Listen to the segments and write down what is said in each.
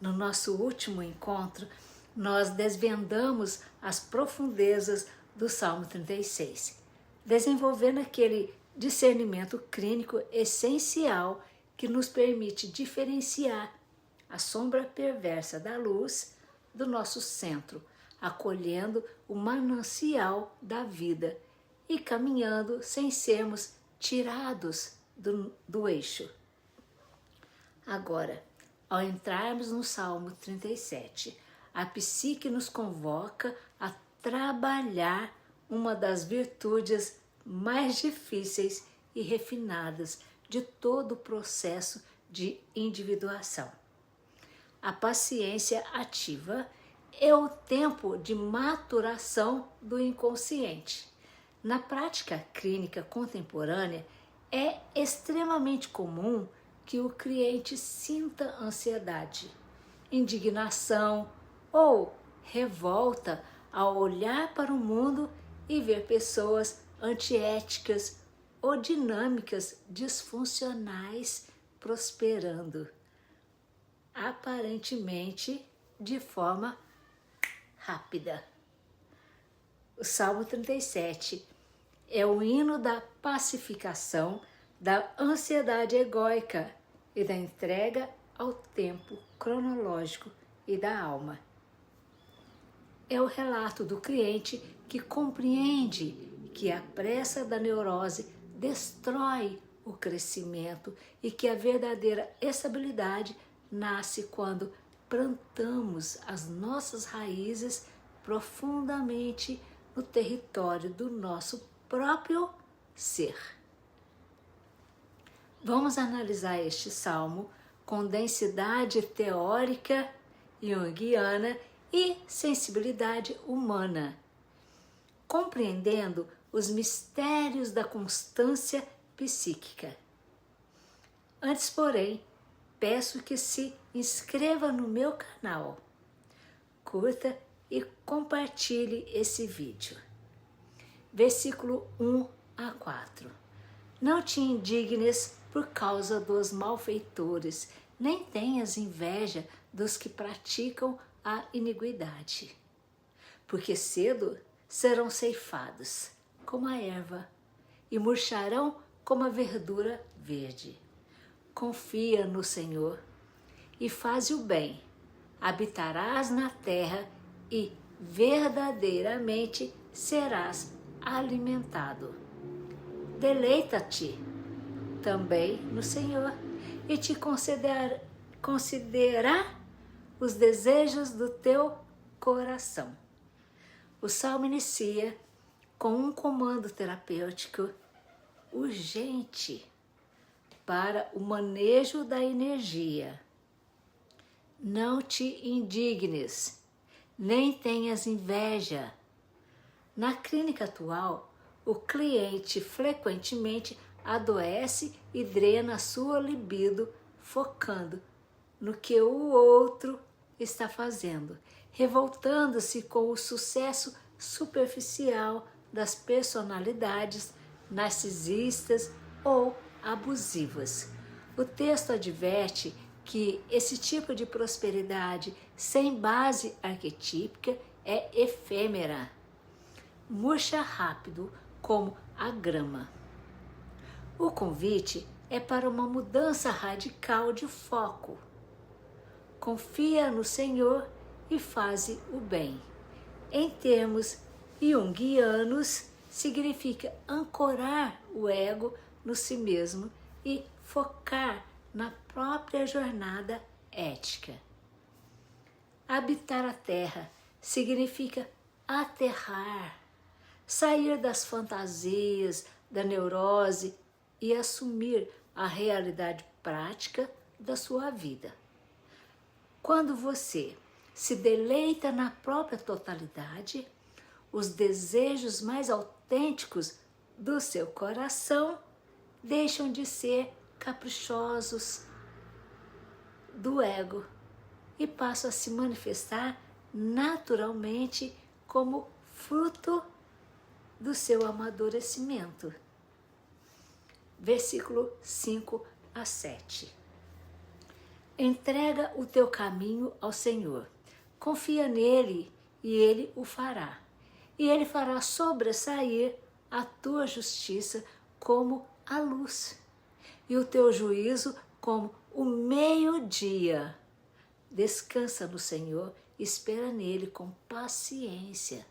No nosso último encontro, nós desvendamos as profundezas do Salmo 36, desenvolvendo aquele discernimento clínico essencial que nos permite diferenciar a sombra perversa da luz do nosso centro, acolhendo o manancial da vida e caminhando sem sermos tirados do eixo. Agora, ao entrarmos no Salmo 37, a psique nos convoca a trabalhar uma das virtudes mais difíceis e refinadas de todo o processo de individuação. A paciência ativa é o tempo de maturação do inconsciente. Na prática clínica contemporânea, é extremamente comum que o cliente sinta ansiedade, indignação ou revolta ao olhar para o mundo e ver pessoas antiéticas ou dinâmicas disfuncionais prosperando, aparentemente de forma rápida. O Salmo 37 é o hino da pacificação da ansiedade egóica e da entrega ao tempo cronológico e da alma. É o relato do cliente que compreende que a pressa da neurose destrói o crescimento e que a verdadeira estabilidade nasce quando plantamos as nossas raízes profundamente no território do nosso próprio ser. Vamos analisar este salmo com densidade teórica junguiana e sensibilidade humana, compreendendo os mistérios da constância psíquica. Antes, porém, peço que se inscreva no meu canal, curta e compartilhe esse vídeo. Versículo 1 a 4. Não te indignes por causa dos malfeitores, nem tenhas inveja dos que praticam a iniquidade, porque cedo serão ceifados como a erva e murcharão como a verdura verde. Confia no Senhor e faz o bem, habitarás na terra e verdadeiramente serás alimentado. Deleita-te também no Senhor e te concederá os desejos do teu coração. O salmo inicia com um comando terapêutico urgente para o manejo da energia. Não te indignes, nem tenhas inveja. Na clínica atual, o cliente frequentemente adoece e drena a sua libido, focando no que o outro está fazendo, revoltando-se com o sucesso superficial das personalidades narcisistas ou abusivas. O texto adverte que esse tipo de prosperidade sem base arquetípica é efêmera, murcha rápido como a grama. O convite é para uma mudança radical de foco. Confia no Senhor e faze o bem. Em termos junguianos, significa ancorar o ego no si mesmo e focar na própria jornada ética. Habitar a terra significa aterrar, sair das fantasias, da neurose e assumir a realidade prática da sua vida. Quando você se deleita na própria totalidade, os desejos mais autênticos do seu coração deixam de ser caprichosos do ego e passam a se manifestar naturalmente como fruto do seu amadurecimento. Versículo 5 a 7. Entrega o teu caminho ao Senhor. Confia nele e ele o fará. E ele fará sobressair a tua justiça como a luz e o teu juízo como o meio-dia. Descansa no Senhor, espera nele com paciência.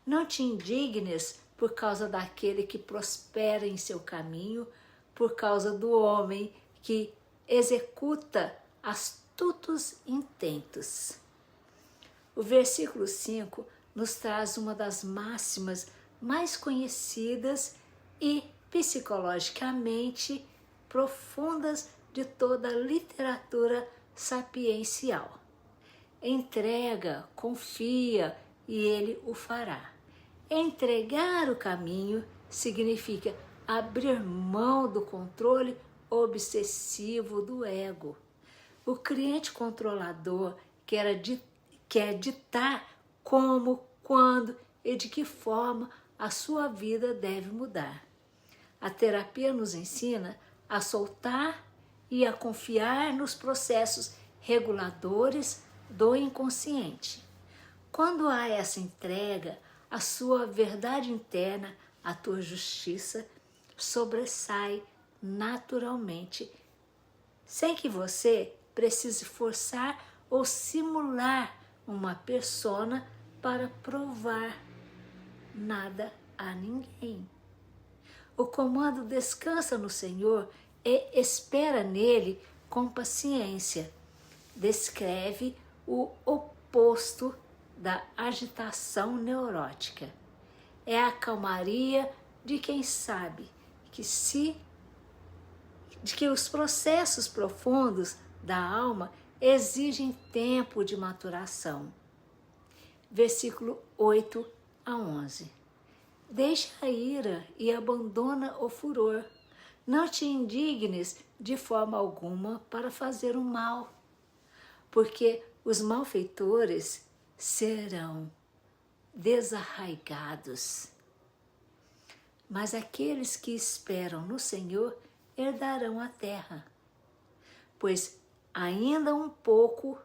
Não te indignes por causa daquele que prospera em seu caminho, por causa do homem que executa astutos intentos. O versículo 5 nos traz uma das máximas mais conhecidas e psicologicamente profundas de toda a literatura sapiencial. Entrega, confia e ele o fará. Entregar o caminho significa abrir mão do controle obsessivo do ego. O cliente controlador quer ditar como, quando e de que forma a sua vida deve mudar. A terapia nos ensina a soltar e a confiar nos processos reguladores do inconsciente. Quando há essa entrega, a sua verdade interna, a tua justiça, sobressai naturalmente, sem que você precise forçar ou simular uma persona para provar nada a ninguém. O comando descansa no Senhor e espera nele com paciência. Descreve o oposto da agitação neurótica. É a calmaria de quem sabe que os processos profundos da alma exigem tempo de maturação. Versículo 8 a 11. Deixa a ira e abandona o furor. Não te indignes de forma alguma para fazer o mal, porque os malfeitores serão desarraigados. Mas aqueles que esperam no Senhor herdarão a terra. Pois ainda um pouco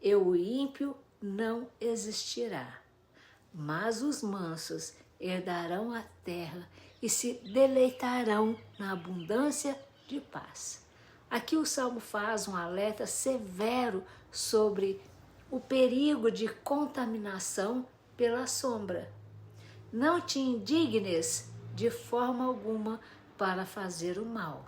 e o ímpio não existirá, mas os mansos herdarão a terra e se deleitarão na abundância de paz. Aqui o Salmo faz um alerta severo sobre o perigo de contaminação pela sombra. Não te indignes de forma alguma para fazer o mal.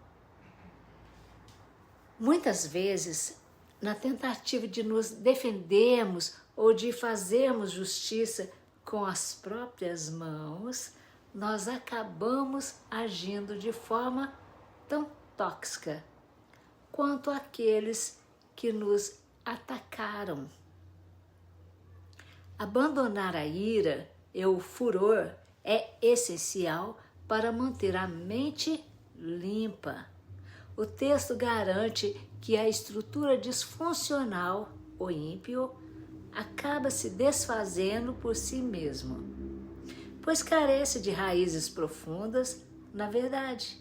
Muitas vezes, na tentativa de nos defendermos ou de fazermos justiça com as próprias mãos, nós acabamos agindo de forma tão tóxica quanto aqueles que nos atacaram. Abandonar a ira e o furor é essencial para manter a mente limpa. O texto garante que a estrutura disfuncional, o ímpio, acaba se desfazendo por si mesmo, pois carece de raízes profundas na verdade.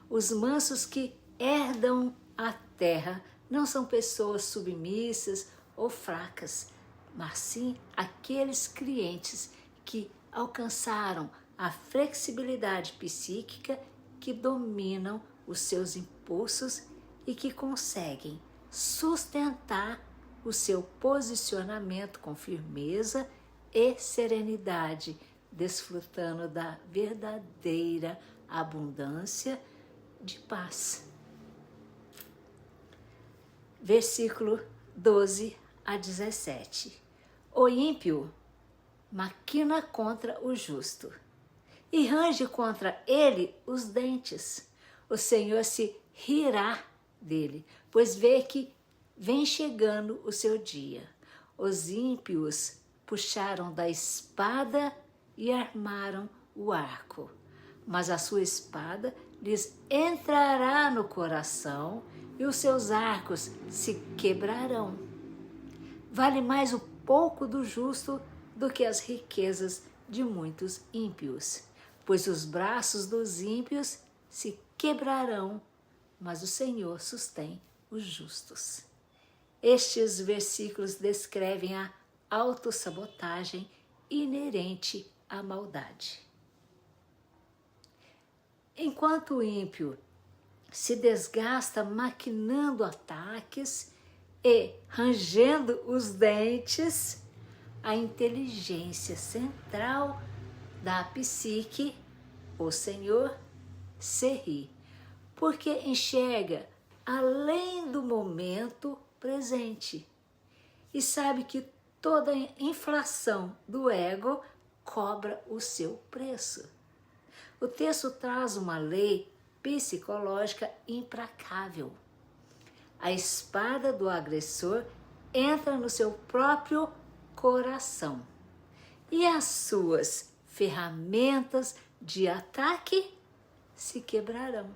Os mansos que herdam a terra não são pessoas submissas ou fracas, mas sim aqueles clientes que alcançaram a flexibilidade psíquica, que dominam os seus impulsos e que conseguem sustentar o seu posicionamento com firmeza e serenidade, desfrutando da verdadeira abundância de paz. Versículo 12 a 17. O ímpio maquina contra o justo e range contra ele os dentes. O Senhor se rirá dele, pois vê que vem chegando o seu dia. Os ímpios puxaram da espada e armaram o arco, mas a sua espada lhes entrará no coração e os seus arcos se quebrarão. Vale mais o pouco do justo do que as riquezas de muitos ímpios, pois os braços dos ímpios se quebrarão, mas o Senhor sustém os justos. Estes versículos descrevem a autossabotagem inerente à maldade. Enquanto o ímpio se desgasta maquinando ataques e rangendo os dentes, a inteligência central da psique, o Senhor, se ri, porque enxerga além do momento presente e sabe que toda inflação do ego cobra o seu preço. O texto traz uma lei psicológica implacável. A espada do agressor entra no seu próprio coração e as suas ferramentas de ataque se quebrarão.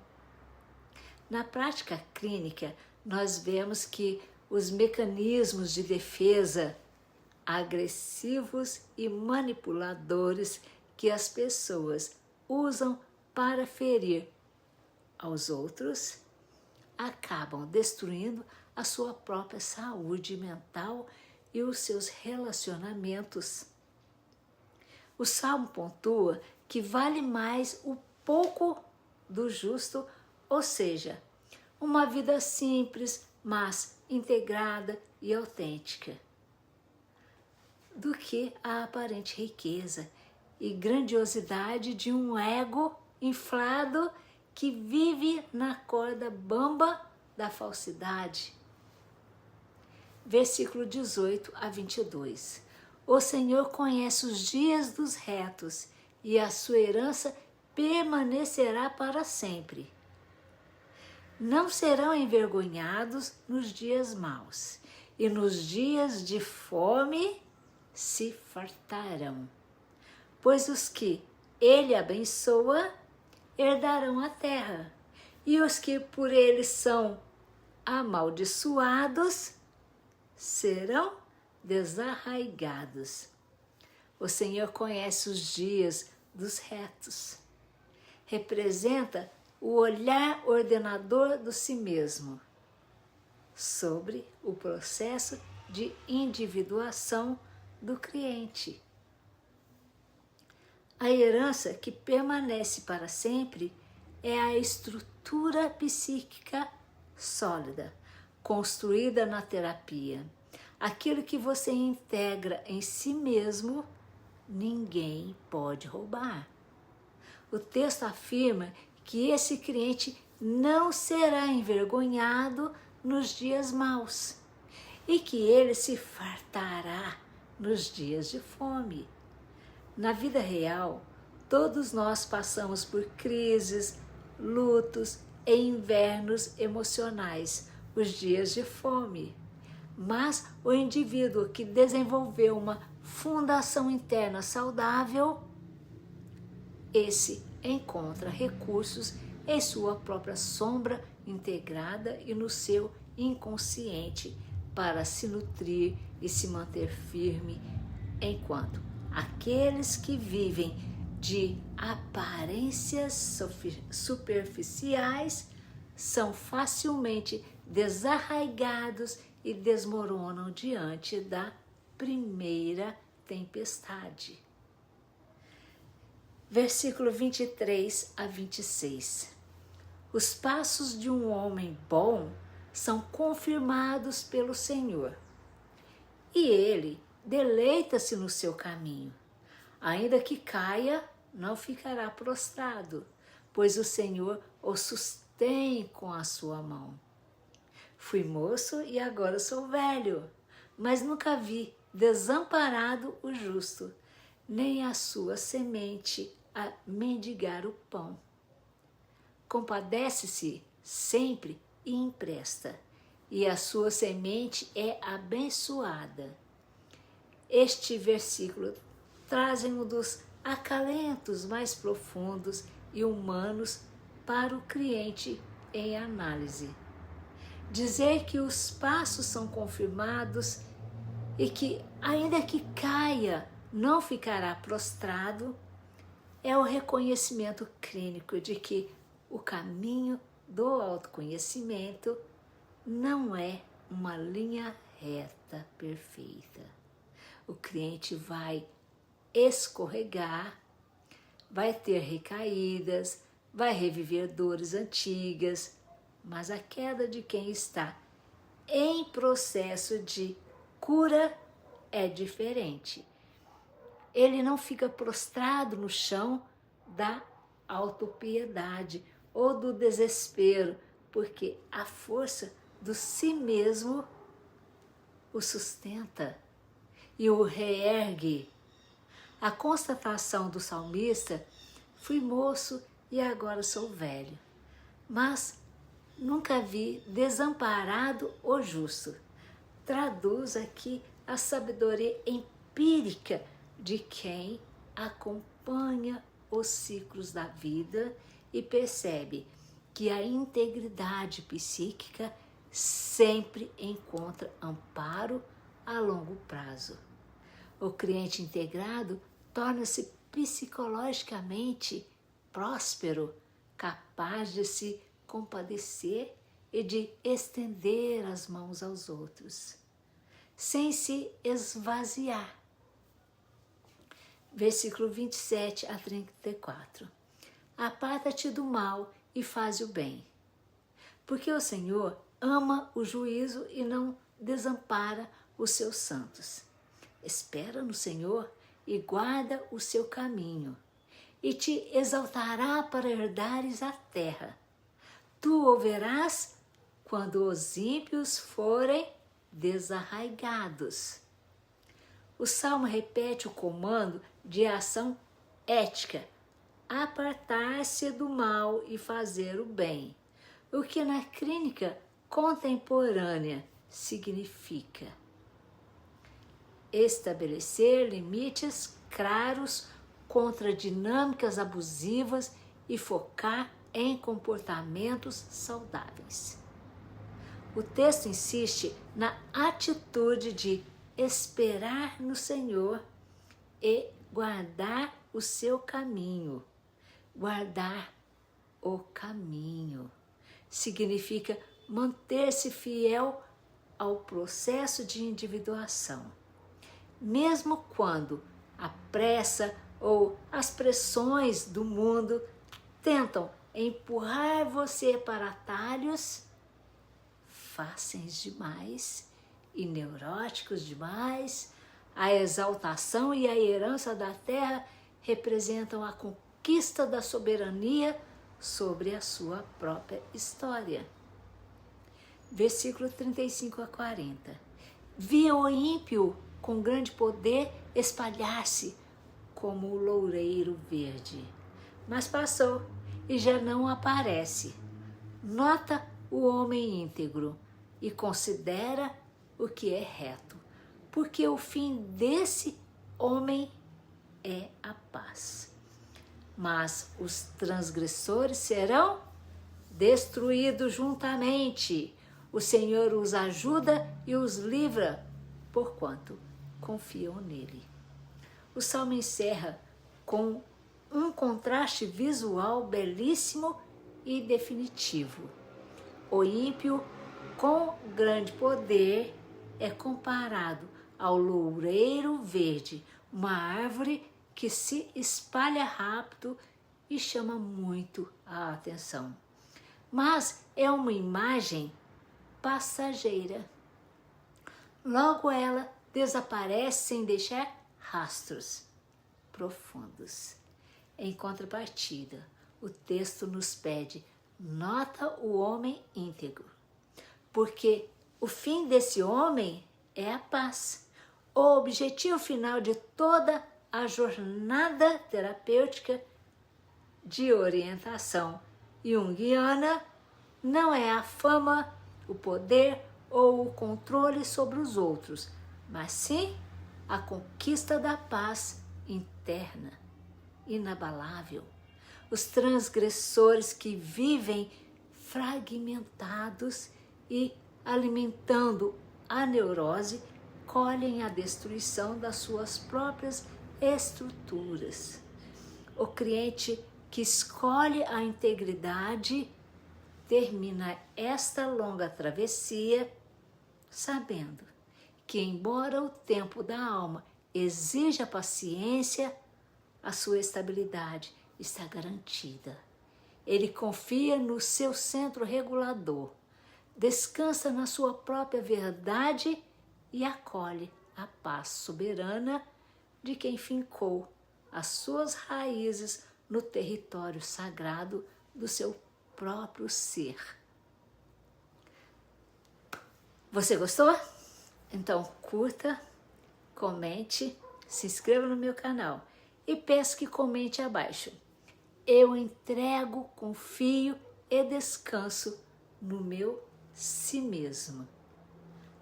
Na prática clínica, nós vemos que os mecanismos de defesa agressivos e manipuladores que as pessoas usam para ferir aos outros acabam destruindo a sua própria saúde mental e os seus relacionamentos. O Salmo pontua que vale mais o pouco do justo, ou seja, uma vida simples, mas integrada e autêntica, do que a aparente riqueza e grandiosidade de um ego inflado que vive na corda bamba da falsidade. Versículo 18 a 22. O Senhor conhece os dias dos retos e a sua herança permanecerá para sempre. Não serão envergonhados nos dias maus, e nos dias de fome se fartarão. Pois os que ele abençoa herdarão a terra, e os que por ele são amaldiçoados serão desarraigados. O Senhor conhece os dias dos retos. Representa o olhar ordenador do si mesmo sobre o processo de individuação do cliente. A herança que permanece para sempre é a estrutura psíquica sólida, construída na terapia. Aquilo que você integra em si mesmo, ninguém pode roubar. O texto afirma que esse cliente não será envergonhado nos dias maus e que ele se fartará nos dias de fome. Na vida real, todos nós passamos por crises, lutos e invernos emocionais, os dias de fome. Mas o indivíduo que desenvolveu uma fundação interna saudável, esse encontra recursos em sua própria sombra integrada e no seu inconsciente para se nutrir e se manter firme, enquanto aqueles que vivem de aparências superficiais são facilmente desarraigados e desmoronam diante da primeira tempestade. Versículo 23 a 26. Os passos de um homem bom são confirmados pelo Senhor, e ele deleita-se no seu caminho. Ainda que caia, não ficará prostrado, pois o Senhor o sustém com a sua mão. Fui moço e agora sou velho, mas nunca vi desamparado o justo, nem a sua semente a mendigar o pão. Compadece-se sempre e empresta, e a sua semente é abençoada. Este versículo traz um dos acalentos mais profundos e humanos para o cliente em análise. Dizer que os passos são confirmados e que, ainda que caia, não ficará prostrado, é o reconhecimento clínico de que o caminho do autoconhecimento não é uma linha reta perfeita. O cliente vai escorregar, vai ter recaídas, vai reviver dores antigas, mas a queda de quem está em processo de cura é diferente. Ele não fica prostrado no chão da autopiedade ou do desespero, porque a força do si mesmo o sustenta e o reergue. A constatação do salmista: fui moço e agora sou velho, mas nunca vi desamparado o justo, traduz aqui a sabedoria empírica de quem acompanha os ciclos da vida e percebe que a integridade psíquica sempre encontra amparo a longo prazo. O cliente integrado torna-se psicologicamente próspero, capaz de se compadecer e de estender as mãos aos outros, sem se esvaziar. Versículo 27 a 34. Aparta-te do mal e faz o bem, porque o Senhor ama o juízo e não desampara os seus santos. Espera no Senhor e guarda o seu caminho, e te exaltará para herdares a terra. Tu o verás quando os ímpios forem desarraigados. O Salmo repete o comando de ação ética: apartar-se do mal e fazer o bem, o que na clínica contemporânea significa estabelecer limites claros contra dinâmicas abusivas e focar em comportamentos saudáveis. O texto insiste na atitude de esperar no Senhor e guardar o seu caminho. Guardar o caminho significa manter-se fiel ao processo de individuação. Mesmo quando a pressa ou as pressões do mundo tentam empurrar você para atalhos fáceis demais e neuróticos demais, a exaltação e a herança da terra representam a conquista da soberania sobre a sua própria história. Versículo 35 a 40. Vi o ímpio com grande poder espalhar-se como o loureiro verde, mas passou e já não aparece. Nota o homem íntegro e considera o que é reto, porque o fim desse homem é a paz. Mas os transgressores serão destruídos juntamente. O Senhor os ajuda e os livra, porquanto confiam nele. O Salmo encerra com um contraste visual belíssimo e definitivo. O ímpio, com grande poder, é comparado ao loureiro verde, uma árvore que se espalha rápido e chama muito a atenção. Mas é uma imagem passageira. Logo ela desaparece sem deixar rastros profundos. Em contrapartida, o texto nos pede: nota o homem íntegro, porque o fim desse homem é a paz. O objetivo final de toda a jornada terapêutica de orientação junguiana não é a fama, o poder ou o controle sobre os outros, mas sim a conquista da paz interna, inabalável. Os transgressores que vivem fragmentados e alimentando a neurose colhem a destruição das suas próprias estruturas. O cliente que escolhe a integridade termina esta longa travessia sabendo que, embora o tempo da alma exija paciência, a sua estabilidade está garantida. Ele confia no seu centro regulador, descansa na sua própria verdade e acolhe a paz soberana de quem fincou as suas raízes no território sagrado do seu próprio ser. Você gostou? Então curta, comente, se inscreva no meu canal e peço que comente abaixo. Eu entrego, confio e descanso no meu si mesmo.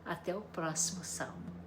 Até o próximo salmo.